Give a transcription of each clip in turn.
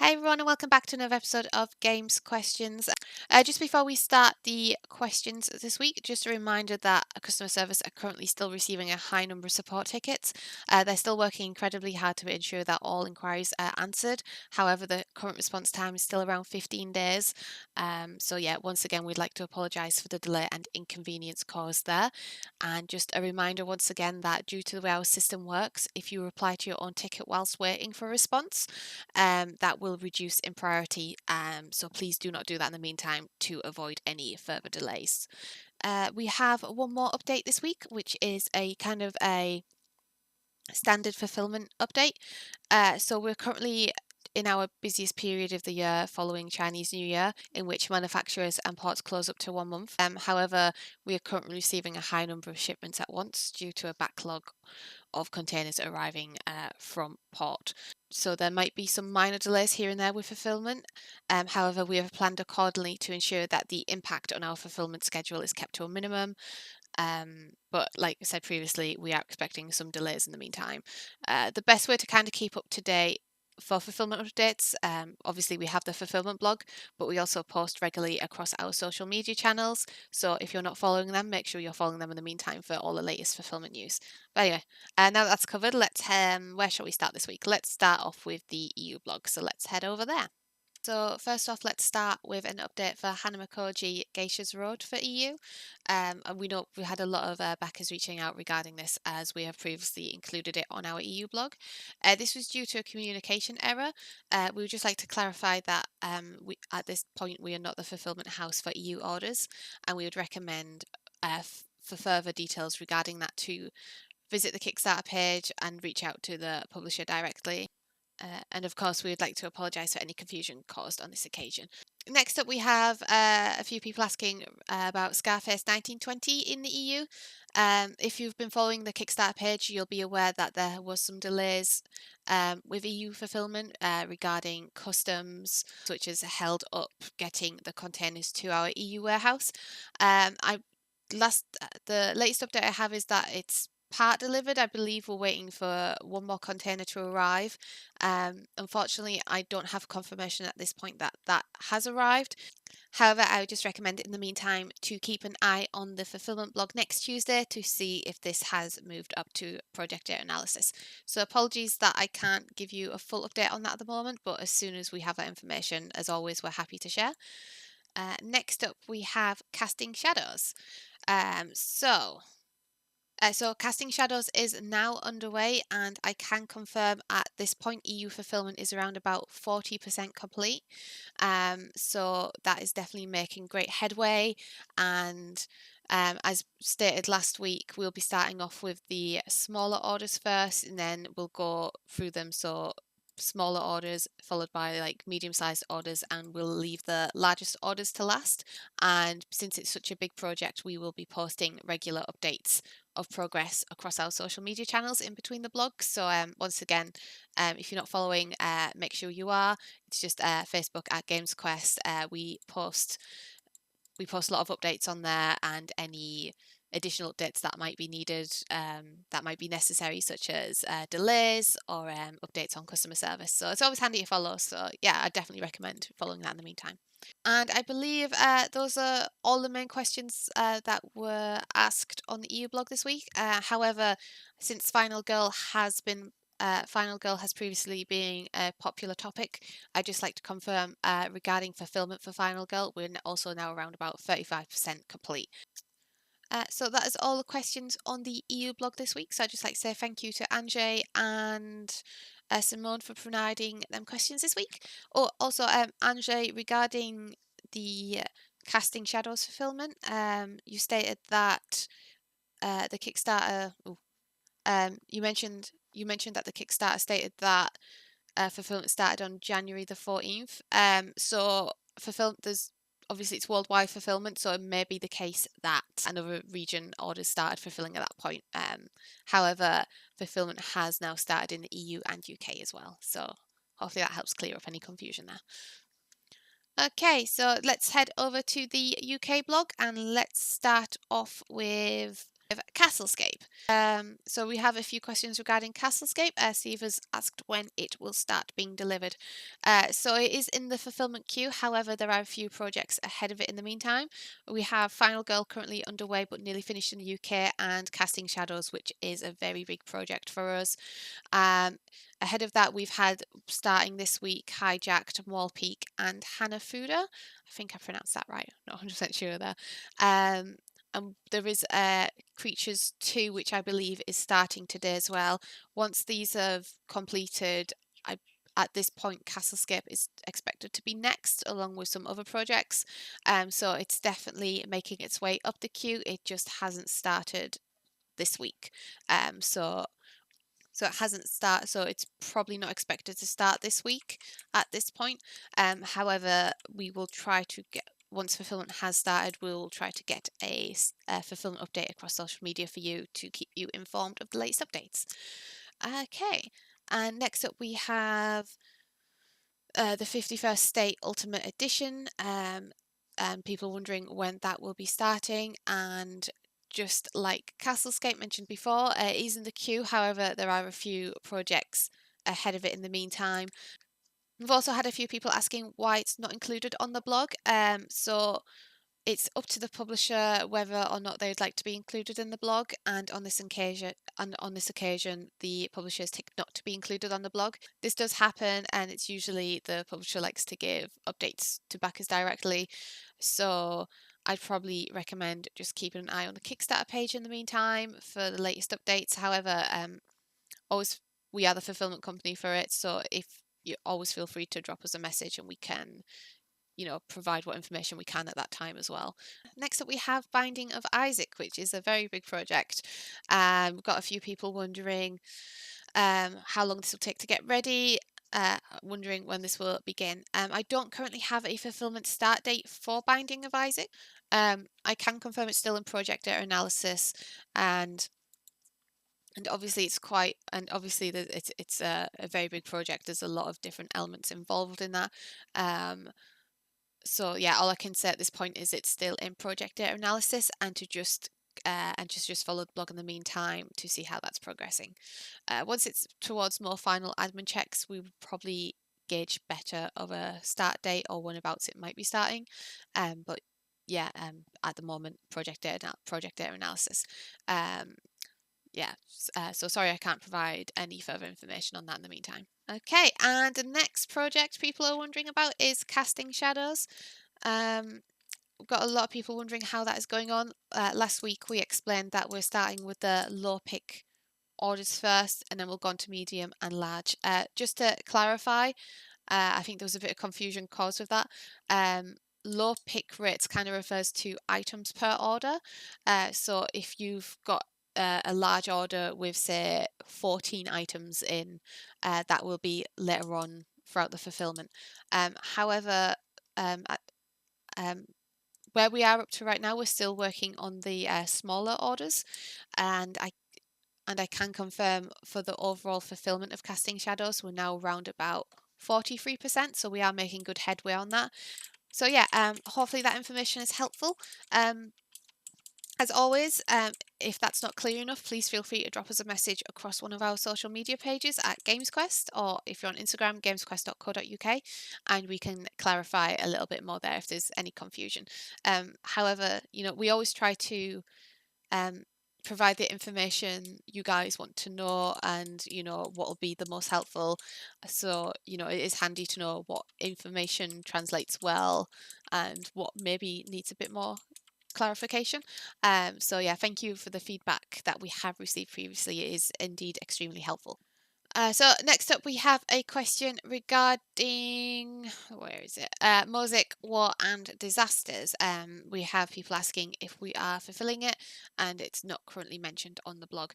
Hey everyone, and welcome back to another episode of GamesQuestions. Just before we start the questions this week, just a reminder that customer service are currently still receiving a high number of support tickets. They're still working incredibly hard to ensure that all inquiries are answered. However, the current response time is still around 15 days. So yeah, once again, we'd like to apologise for the delay and inconvenience caused there. And just a reminder once again that due to the way our system works, if you reply to your own ticket whilst waiting for a response, that will reduce in priority. So please do not do that in the meantime to avoid any further delays. We have one more update this week, which is a kind of a standard fulfillment update. So we're currently in our busiest period of the year following Chinese New Year, in which manufacturers and ports close up to 1 month. However, we are currently receiving a high number of shipments at once due to a backlog of containers arriving from port. So there might be some minor delays here and there with fulfillment. However, we have planned accordingly to ensure that the impact on our fulfillment schedule is kept to a minimum. But like I said previously, we are expecting some delays in the meantime. The best way to kind of keep up to date for fulfillment updates, obviously we have the fulfillment blog, but we also post regularly across our social media channels. So if you're not following them, make sure you're following them in the meantime for all the latest fulfillment news. But anyway, now that's covered, let's where shall we start this week? Let's start off with the EU blog. So let's head over there. So first off, let's start with an update for Hanamikoji Geisha's Road for EU. And we know we had a lot of backers reaching out regarding this, as we have previously included it on our EU blog. This was due to a communication error. We would just like to clarify that at this point we are not the fulfillment house for EU orders, and we would recommend for further details regarding that to visit the Kickstarter page and reach out to the publisher directly. And of course, we would like to apologise for any confusion caused on this occasion. Next up, we have a few people asking about Scarface 1920 in the EU. If you've been following the Kickstarter page, you'll be aware that there was some delays with EU fulfillment regarding customs, which has held up getting the containers to our EU warehouse. The latest update I have is that it's part delivered. I believe we're waiting for one more container to arrive. Unfortunately, I don't have confirmation at this point that that has arrived. However, I would just recommend in the meantime to keep an eye on the fulfillment blog next Tuesday to see if this has moved up to project data analysis. So apologies that I can't give you a full update on that at the moment, but as soon as we have that information, as always, we're happy to share. Next up, we have Casting Shadows. So Casting Shadows is now underway, and I can confirm at this point EU fulfillment is around about 40% complete. So that is definitely making great headway, and as stated last week, we'll be starting off with the smaller orders first, and then we'll go through them. So smaller orders followed by like medium-sized orders, and we'll leave the largest orders to last. And since it's such a big project, we will be posting regular updates of progress across our social media channels in between the blogs. So once again, if you're not following, make sure you are. It's just Facebook at GamesQuest. We post a lot of updates on there, and any additional updates that might be needed, that might be necessary, such as delays or updates on customer service. So it's always handy to follow. So yeah, I definitely recommend following that in the meantime. And I believe those are all the main questions that were asked on the EU blog this week. However, since Final Girl has previously been a popular topic, I'd just like to confirm regarding fulfillment for Final Girl, we're also now around about 35% complete. So that is all the questions on the EU blog this week. So I'd just like to say thank you to Anjay and Simone for providing them questions this week. Oh, also, Anjay, regarding the Casting Shadows fulfillment, you stated that the Kickstarter. You mentioned that the Kickstarter stated that fulfillment started on January the 14th. So there's obviously it's worldwide fulfillment, so it may be the case that another region orders started fulfilling at that point. However, fulfillment has now started in the EU and UK as well. So hopefully that helps clear up any confusion there. Okay, so let's head over to the UK blog, and let's start off with Castlescape. So we have a few questions regarding Castlescape. Steve has asked when it will start being delivered. So it is in the fulfillment queue. However, there are a few projects ahead of it in the meantime. We have Final Girl currently underway but nearly finished in the UK, and Casting Shadows, which is a very big project for us. Ahead of that, we've had starting this week Hijacked, Wall Peak, and Hanafuda. I think I pronounced that right. I'm not 100% sure there. And there is Creatures 2, which I believe is starting today as well. Once these have completed, at this point, Castlescape is expected to be next, along with some other projects. So it's definitely making its way up the queue. It just hasn't started this week. So it hasn't started, so it's probably not expected to start this week at this point. However, we will try to get, once fulfillment has started, we'll try to get a fulfillment update across social media for you to keep you informed of the latest updates. Okay, and next up we have the 51st State Ultimate Edition. People wondering when that will be starting, and just like Castlescape mentioned before, it is in the queue. However, there are a few projects ahead of it in the meantime. We've also had a few people asking why it's not included on the blog. So it's up to the publisher whether or not they'd like to be included in the blog, and on this occasion the publisher has ticked not to be included on the blog. This does happen, and it's usually the publisher likes to give updates to backers directly, so I'd probably recommend just keeping an eye on the Kickstarter page in the meantime for the latest updates. However, always, we are the fulfillment company for it, so if you always feel free to drop us a message and we can provide what information we can at that time as well. Next up, we have Binding of Isaac, which is a very big project. We've got a few people wondering how long this will take to get ready, wondering when this will begin. I don't currently have a fulfillment start date for Binding of Isaac. I can confirm it's still in project data analysis, and obviously it's a very big project. There's a lot of different elements involved in that. So yeah, all I can say at this point is it's still in project data analysis, and to just follow the blog in the meantime to see how that's progressing. Once it's towards more final admin checks, we would probably gauge better of a start date or whenabouts it might be starting. But yeah, at the moment, project data analysis. Yeah, so sorry I can't provide any further information on that in the meantime. Okay, and the next project people are wondering about is Casting Shadows. We've got a lot of people wondering how that is going on. Last week we explained that we're starting with the low pick orders first, and then we'll go on to medium and large. Just to clarify, I think there was a bit of confusion caused with that. Low pick rates kind of refers to items per order. So if you've got a large order with, say, 14 items in, that will be later on throughout the fulfillment. However, where we are up to right now, we're still working on the smaller orders, and I can confirm for the overall fulfillment of Casting Shadows, we're now around about 43%, so we are making good headway on that. So yeah, hopefully that information is helpful. As always, if that's not clear enough, please feel free to drop us a message across one of our social media pages at GamesQuest, or if you're on Instagram, gamesquest.co.uk, and we can clarify a little bit more there if there's any confusion. However, we always try to provide the information you guys want to know, and what will be the most helpful. So it is handy to know what information translates well and what maybe needs a bit more clarification. So yeah, thank you for the feedback that we have received previously. It is indeed extremely helpful. So next up we have a question regarding, where is it? Mosaic War and Disasters. We have people asking if we are fulfilling it, and it's not currently mentioned on the blog.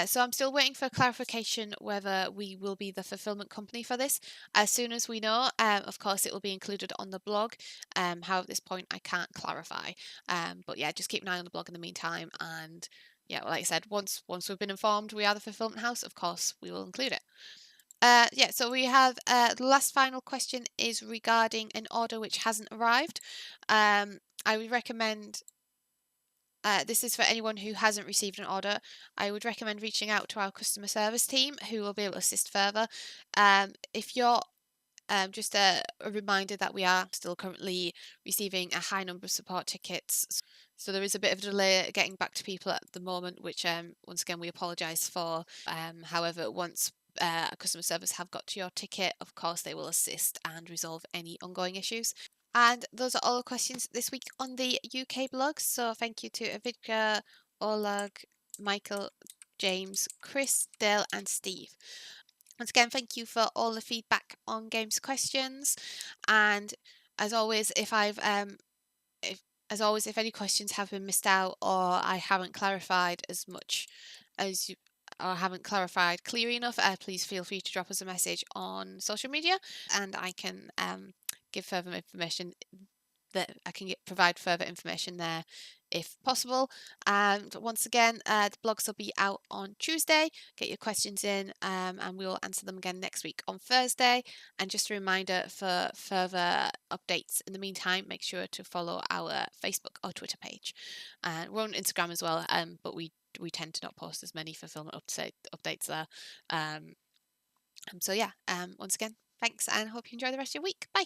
So I'm still waiting for clarification whether we will be the fulfillment company for this. As soon as we know, of course it will be included on the blog. However, at this point I can't clarify. But yeah, just keep an eye on the blog in the meantime, and yeah, like I said, once we've been informed we are the fulfillment house, of course we will include it. Yeah, so we have the last final question is regarding an order which hasn't arrived. I would recommend this is for anyone who hasn't received an order. I would recommend reaching out to our customer service team, who will be able to assist further. If you're just a reminder that we are still currently receiving a high number of support tickets. So there is a bit of a delay getting back to people at the moment, which once again we apologise for. However, once customer service have got to your ticket, of course they will assist and resolve any ongoing issues. And those are all the questions this week on the UK blog. So thank you to Avidka, Oleg, Michael, James, Chris, Dale, and Steve. Once again, thank you for all the feedback on GamesQuestions. And as always, if any questions have been missed out or I haven't clarified as much as you or haven't clarified clearly enough, please feel free to drop us a message on social media, and I can give further information that I can provide further information there if possible. And once again, the blogs will be out on Tuesday. Get your questions in, and we'll answer them again next week on Thursday. And just a reminder, for further updates in the meantime, make sure to follow our Facebook or Twitter page. And we're on Instagram as well, but we tend to not post as many fulfillment updates there. So yeah, once again, thanks, and hope you enjoy the rest of your week. Bye.